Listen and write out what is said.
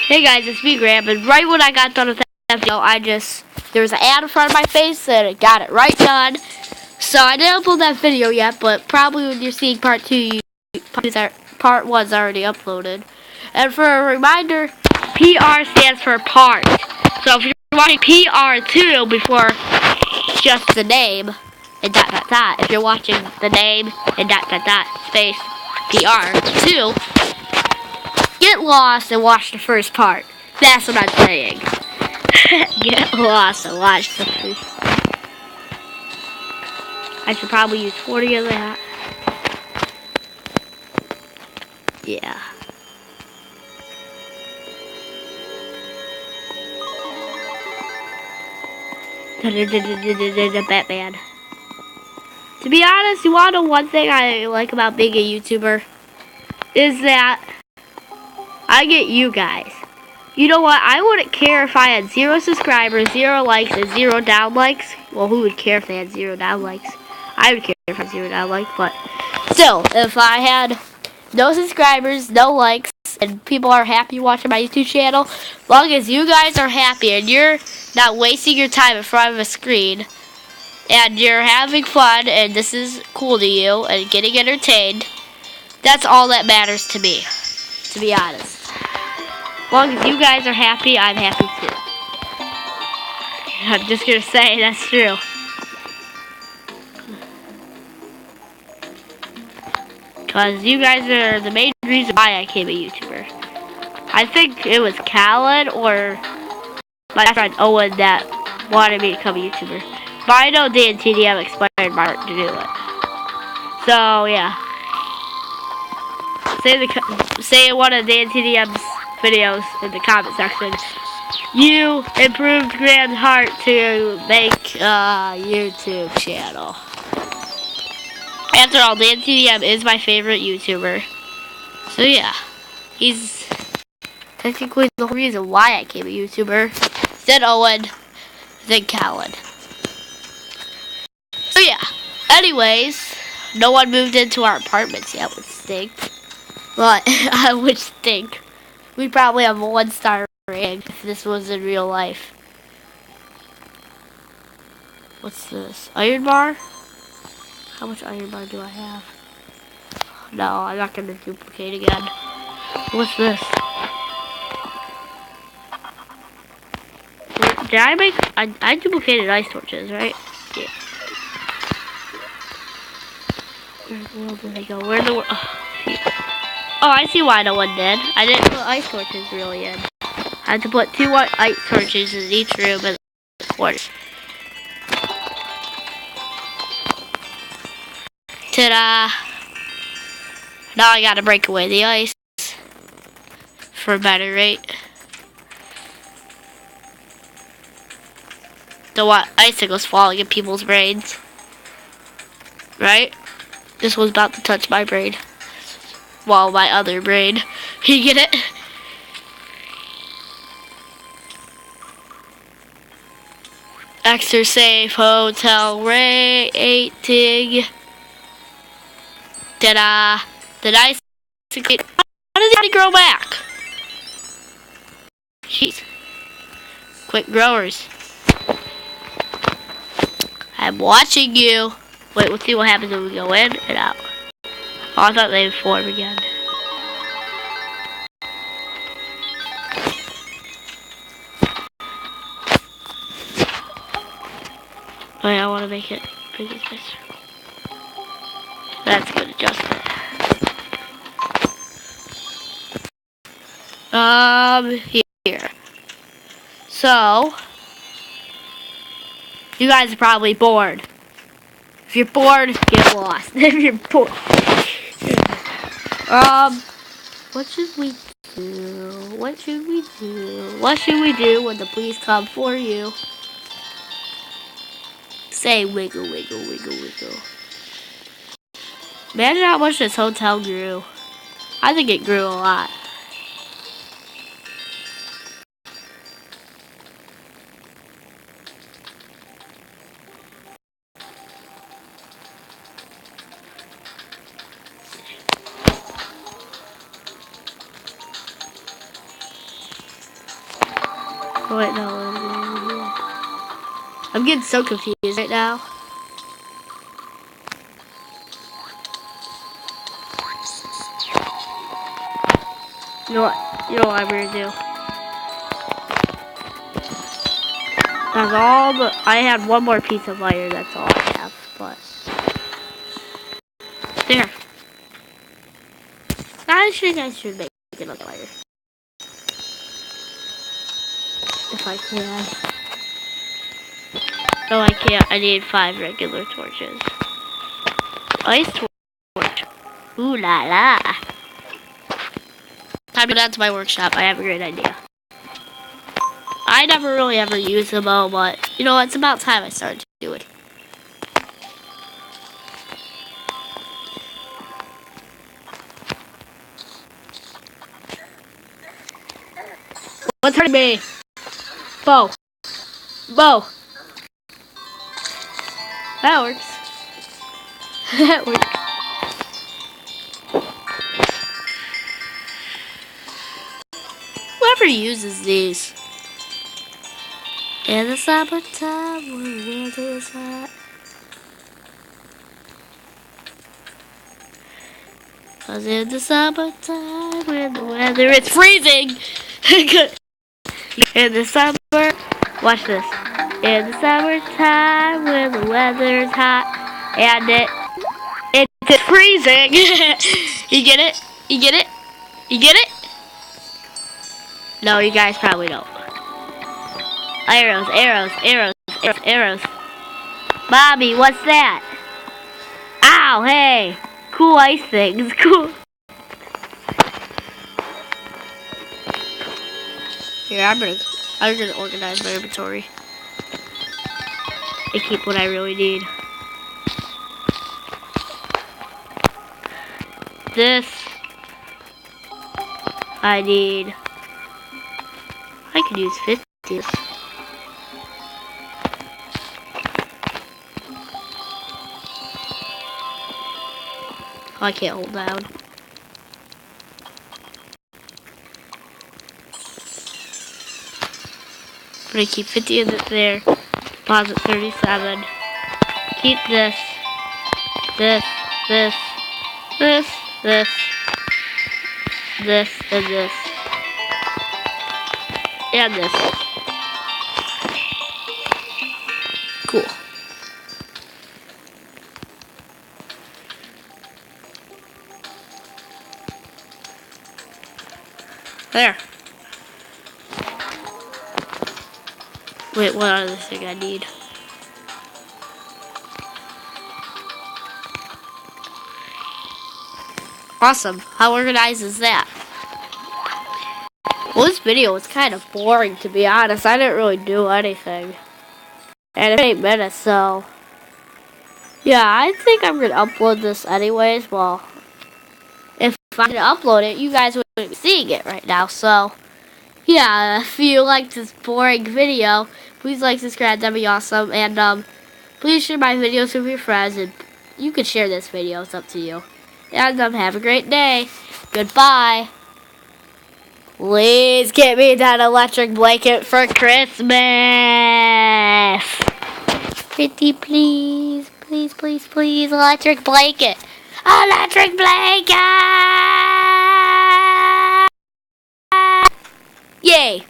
Hey guys, it's me, Graham, and right when I got done with that video, there was an ad in front of my face and it got it right done. So I didn't upload that video yet, but probably when you're seeing part 2, part 1's already uploaded. And for a reminder, PR stands for part. So if you're watching PR2 before just the name and dot dot dot, if you're watching the name and dot dot dot space PR2, get lost and watch the first part. That's what I'm saying. Get lost and watch the first part. I should probably use 40 of that. Yeah. Batman. To be honest, you want to know one thing I like about being a YouTuber? Is that I get you guys. You know what? I wouldn't care if I had 0 subscribers, 0 likes, and 0 downlikes. Well, who would care if they had 0 downlikes? I would care if I had 0 downlikes, but still, if I had no subscribers, no likes, and people are happy watching my YouTube channel, as long as you guys are happy and you're not wasting your time in front of a screen, and you're having fun, and this is cool to you, and getting entertained, that's all that matters to me, to be honest. As long as you guys are happy, I'm happy too. I'm just gonna say that's true. Because you guys are the main reason why I became a YouTuber. I think it was Callan or my friend Owen that wanted me to become a YouTuber. But I know Dan TDM inspired Mark to do it. So, yeah. Say one of Dan TDM's videos in the comment section. You improved Graham's heart to make a YouTube channel. After all, Dan TDM is my favorite YouTuber. So yeah, he's technically the whole reason why I became a YouTuber. Then Owen, then Callan. So yeah, anyways, no one moved into our apartments yet, which stink. But I would think we probably have a 1-star rating if this was in real life. What's this? Iron bar? How much iron bar do I have? No, I'm not gonna duplicate again. What's this? Did I make? I duplicated ice torches, right? Yeah. Where the world did they go? Where the world? Oh, I see why no one did. I didn't put ice torches really in. I had to put 2 ice torches in each room and the corner. Ta-da! Now I gotta break away the ice for a better rate. The what? Icicles falling in people's brains. Right? This one's about to touch my brain. Well, my other brain. You get it? Extra safe hotel rating. Ta-da! Did I? How did it grow back? Jeez. Quick growers. I'm watching you. Wait, we'll see what happens when we go in and out. Oh, I thought they would form again. Wait, I want to make it big as this. That's a good adjustment. Here. So, you guys are probably bored. If you're bored, get lost. If you're bored. What should we do? What should we do? What should we do when the police come for you? Say wiggle, wiggle, wiggle, wiggle. Imagine how much this hotel grew. I think it grew a lot. Wait, no. I'm getting so confused right now. You know what? You know what I'm gonna do? That's all. But I had one more piece of wire. That's all I have. But there. I think I should make another wire if I can. No, I can't. I need 5 regular torches. Ice torch. Ooh la la. Time to go down to my workshop. I have a great idea. I never really ever use them all, but you know, it's about time I started to do it. What's hurting me? Bow. Bow. That works. That works. Whoever uses these. In the summertime when the weather is hot. 'Cause in the summertime when the weather is freezing. In the summer, watch this. In the summertime when the weather is hot and it's freezing. You get it? You get it? You get it? No, you guys probably don't. Arrows, arrows, arrows, arrows, arrows. Bobby, what's that? Ow, hey. Cool ice things, cool. Here, I'm gonna organize my inventory and keep what I really need. This I need. I could use 50. Oh, I can't hold down. I'm gonna keep 50 of it there. Deposit 37. Keep this. This. This. This. This. This. And this. And this. Cool. There. Wait, what other thing I need? Awesome. How organized is that? Well, this video was kind of boring, to be honest. I didn't really do anything. And it's 8 minutes, so... yeah, I think I'm going to upload this anyways. Well, if I didn't upload it, you guys wouldn't be seeing it right now. So, yeah, if you liked this boring video, please like, subscribe. That'd be awesome. And, please share my videos with your friends. And you can share this video. It's up to you. And, have a great day. Goodbye. Please get me that electric blanket for Christmas. Pretty please. Please, please, please. Electric blanket. Electric blanket! Yay.